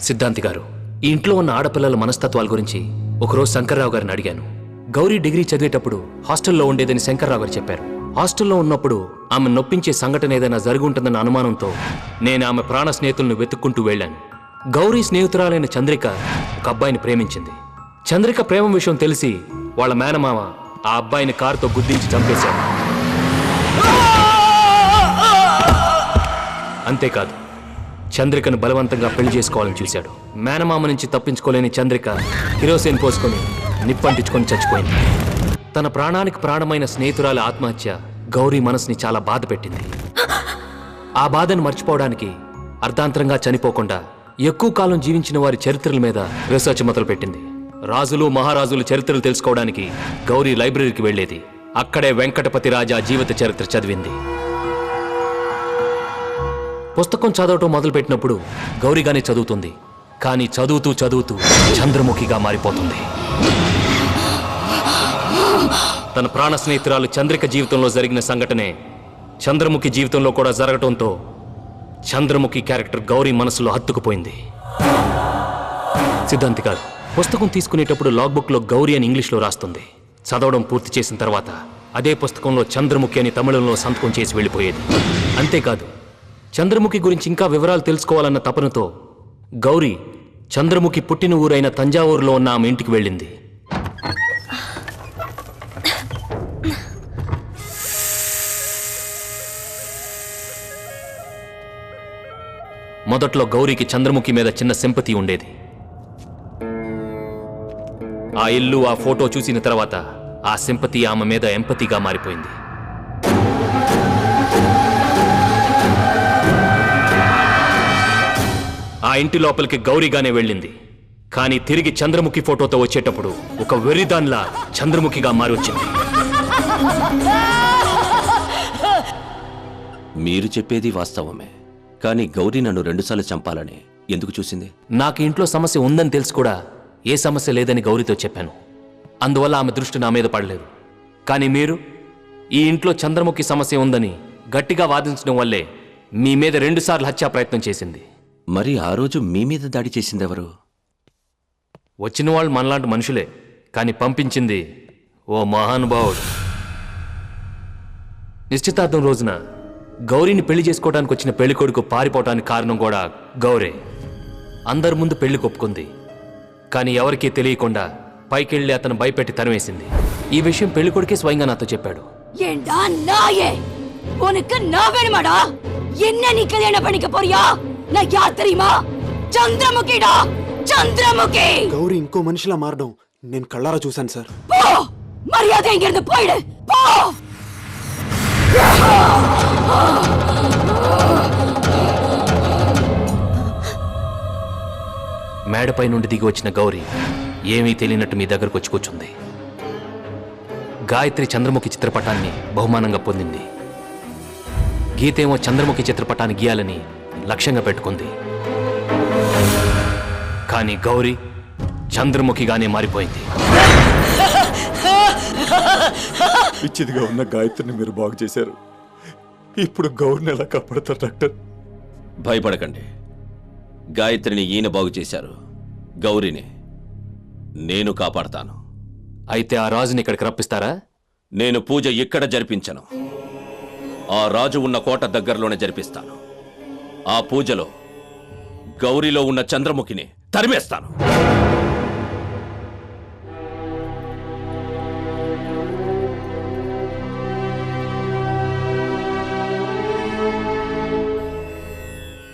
సిద్ధాంతి గారు, ఈ ఇంట్లో ఉన్న ఆడపిల్లల మనస్తత్వాల గురించి ఒకరోజు శంకర్రావు గారిని అడిగాను. గౌరీ డిగ్రీ చదివేటప్పుడు హాస్టల్లో ఉండేదని శంకర్రావు గారు చెప్పారు. హాస్టల్లో ఉన్నప్పుడు ఆమె నొప్పించే సంఘటన ఏదైనా జరిగి ఉంటుందన్న అనుమానంతో నేను ఆమె ప్రాణ స్నేహితులను వెతుక్కుంటూ వెళ్ళాను. గౌరీ స్నేహితురాలైన చంద్రిక ఒక అబ్బాయిని ప్రేమించింది. చంద్రిక ప్రేమ విషయం తెలిసి వాళ్ళ మేనమామ ఆ అబ్బాయిని కారుతో గుద్దించి చంపేశాడు. అంతేకాదు, చంద్రికను బలవంతంగా పెళ్లి చేసుకోవాలని చూశాడు. మేనమామ నుంచి తప్పించుకోలేని చంద్రిక కిరోసిన్ పోసుకొని నిప్పంటించుకొని చచ్చిపోయింది. తన ప్రాణానికి ప్రాణమైన స్నేహితురాలి ఆత్మహత్య గౌరీ మనసుని చాలా బాధ పెట్టింది. ఆ బాధను మర్చిపోవడానికి అర్ధాంతరంగా చనిపోకుండా ఎక్కువ కాలం జీవించిన వారి చరిత్రల మీద రీసెర్చ్ మొదలుపెట్టింది. రాజులు మహారాజుల చరిత్రలు తెలుసుకోవడానికి గౌరీ లైబ్రరీకి వెళ్లేది. అక్కడే వెంకటపతి రాజా జీవిత చరిత్ర చదివింది. పుస్తకం చదవటం మొదలుపెట్టినప్పుడు గౌరీగానే చదువుతుంది. కానీ చదువుతూ చదువుతూ చంద్రముఖిగా మారిపోతుంది. తన ప్రాణ స్నేహితురాలు చంద్రిక జీవితంలో జరిగిన సంఘటనే చంద్రముఖి జీవితంలో కూడా జరగటంతో చంద్రముఖి క్యారెక్టర్ గౌరీ మనసులో హత్తుకుపోయింది. సిద్ధాంతి గారు, పుస్తకం తీసుకునేటప్పుడు లాగ్బుక్లో గౌరీ అని ఇంగ్లీష్లో రాస్తుంది. చదవడం పూర్తి చేసిన తర్వాత అదే పుస్తకంలో చంద్రముఖి అని తమిళంలో సంతకం చేసి వెళ్ళిపోయేది. అంతేకాదు, చంద్రముఖి గురించి ఇంకా వివరాలు తెలుసుకోవాలన్న తపనతో గౌరీ చంద్రముఖి పుట్టిన ఊరైన తంజావూరులో ఉన్న ఆమె ఇంటికి వెళ్ళింది. మొదట్లో గౌరీకి చంద్రముఖి మీద చిన్న సింపతి ఉండేది. ఆ ఇల్లు, ఆ ఫోటో చూసిన తర్వాత ఆ సింపతి ఆమె మీద ఎంపతిగా మారిపోయింది. ఆ ఇంటి లోపలికి గౌరీగానే వెళ్ళింది. కానీ తిరిగి చంద్రముఖి ఫోటోతో వచ్చేటప్పుడు ఒక వెర్రిదాన్లా చంద్రముఖిగా మారి వచ్చింది. మీరు చెప్పేది వాస్తవమే, కానీ గౌరీ నన్ను 2 సార్లు చంపాలని ఎందుకు చూసింది? నాకు ఇంట్లో సమస్య ఉందని తెలుసు కూడా ఏ సమస్య లేదని గౌరీతో చెప్పాను. అందువల్ల ఆమె దృష్టి నా మీద పడలేదు. కానీ మీరు ఈ ఇంట్లో చంద్రముఖి సమస్య ఉందని గట్టిగా వాదించడం వల్లే మీ మీద 2 సార్లు హత్యా ప్రయత్నం చేసింది. మరి ఆ రోజు మీ మీద దాడి చేసిందెవరు? వచ్చిన వాళ్ళు మనలాంటి మనుషులే, కానీ పంపించింది ఓ మహానుభావుడు. నిశ్చితార్థం రోజున గౌరీని పెళ్లి చేసుకోవడానికి వచ్చిన పెళ్లికొడుకు పారిపోవడానికి కారణం కూడా గౌరే. అందరి ముందు పెళ్లి కొప్పుకుంది. కానీ ఎవరికీ తెలియకుండా పైకెళ్ళి అతను భయపెట్టి తరివేసింది. ఈ విషయం పెళ్లికొడుకే స్వయంగా నాతో చెప్పాడు. గౌరీ ఇంకో మనిషిలా మారడం నేను కళ్ళారా చూశాను సార్. మేడపై నుండి దిగి వచ్చిన గౌరీ ఏమీ తెలియనట్టు మీ దగ్గరకు వచ్చి కూర్చుంది. గాయత్రి చంద్రముఖి చిత్రపటాన్ని బహుమానంగా పొందింది. గీతేమో చంద్రముఖి చిత్రపటాన్ని గీయాలని లక్ష్యంగా పెట్టుకుంది. కానీ గౌరీ చంద్రముఖిగానే మారిపోయింది. పిచ్చిదిగా ఉన్న గాయత్రిని మీరు బాగు చేశారు. ఇప్పుడు గౌరిని ఎలా కాపాడతారు డాక్టర్? భయపడకండి, గాయత్రిని ఈయన బాగు చేశారు, గౌరీని నేను కాపాడతాను. అయితే ఆ రాజుని ఇక్కడికి రప్పిస్తారా? నేను పూజ ఇక్కడ జరిపించను, ఆ రాజు ఉన్న కోట దగ్గరలోనే జరిపిస్తాను. ఆ పూజలో గౌరీలో ఉన్న చంద్రముఖిని తరిమేస్తాను.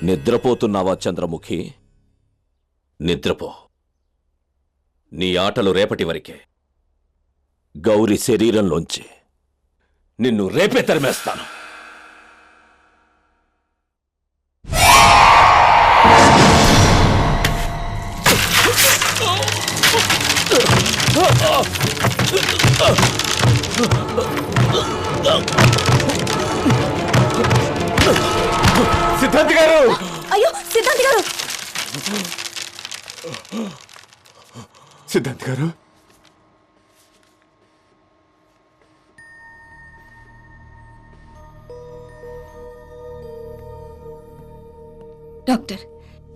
నిద్రపోతున్నావా చంద్రముఖి? నిద్రపో. నీ ఆటలు రేపటి వరకే. గౌరీ శరీరంలోంచి నిన్ను రేపే తరిమేస్తాను. సిద్ధాంతి గారు! అయ్యో సిద్ధాంతి గారు! సిద్ధాంతి గారు! డాక్టర్,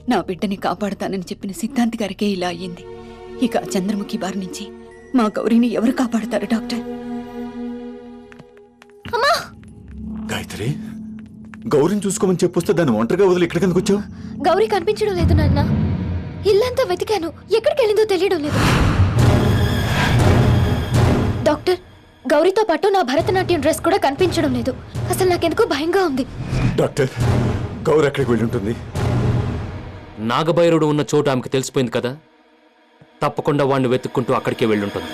నా బిడ్డని కాపాడతానని చెప్పిన సిద్ధాంతి గారికే ఇలా అయ్యింది. ఇక ఆ చంద్రముఖి బారి నుంచి మా గౌరీని ఎవరు కాపాడతారు డాక్టర్? గాయత్రి, గౌరిని చూసుకోమని చెప్పొస్తే దాన్ని ఒంటరిగా వదిలి ఇక్కడికి ఎందుకు వచ్చావు? గౌరీ కనిపించడం లేదు నాన్న. ఇల్లంతా వెతికాను, ఎక్కడికి వెళ్ళిందో తెలియడం లేదు. డాక్టర్, గౌరీతో పాటు నా భరతనాట్యం డ్రెస్ కూడా కనిపించడం లేదు. అసలు నాకెందుకో భయంగా ఉంది. డాక్టర్, గౌరి ఎక్కడికి వెళ్ళి ఉంటుంది? నాగభైరుడు ఉన్న చోటు ఆమెకు తెలిసిపోయింది కదా, తప్పకుండా వాడిని వెతుక్కుంటూ అక్కడికే వెళ్ళుంటుంది.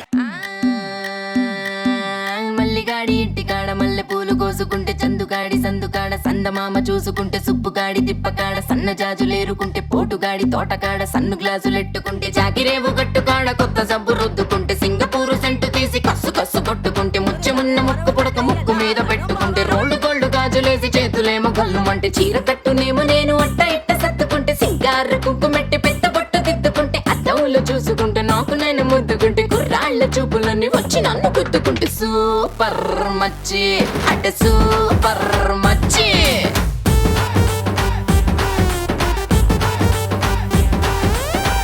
మల్లిగాడి ఇంటికాడ మల్లె పూలు కోసుకుంటే చందుగాడి సందుకాడ సందమామ చూసుకుంటే సుప్పుగాడి తిప్పకాడ సన్న జాజులేరుకుంటే పోటుగాడి తోటకాడ సన్ను గ్లాసులెట్టుకుంటే జాకిరేవు గట్టుకాడ కొత్త సబ్బు రుద్దుకుంటే సింగపూరు సెంటు తీసి కస్సు కస్సు కొట్టుకుంటే ముచ్చెమున్న ముక్కు పుడక ముక్కు మీద పెట్టుకుంటే రోడ్డు గోల్డ్ గాజులేసి చేతులేమో గల్లుమంటే చీర కట్టునేమో నేను అట్ట ఇట్ట సత్తుకుంటే సింగార కుంకుమెట్టి పెద్ద బొట్టు దిద్దుకుంటే అద్దవులు చూసుకుంటే నాకు నేను ముద్దుకుంటే కుర్రాళ్ళ చూపులన్నీ వచ్చి నన్ను గుద్దుకుంటే సూపర్ మచ్చి అంటే సూపర్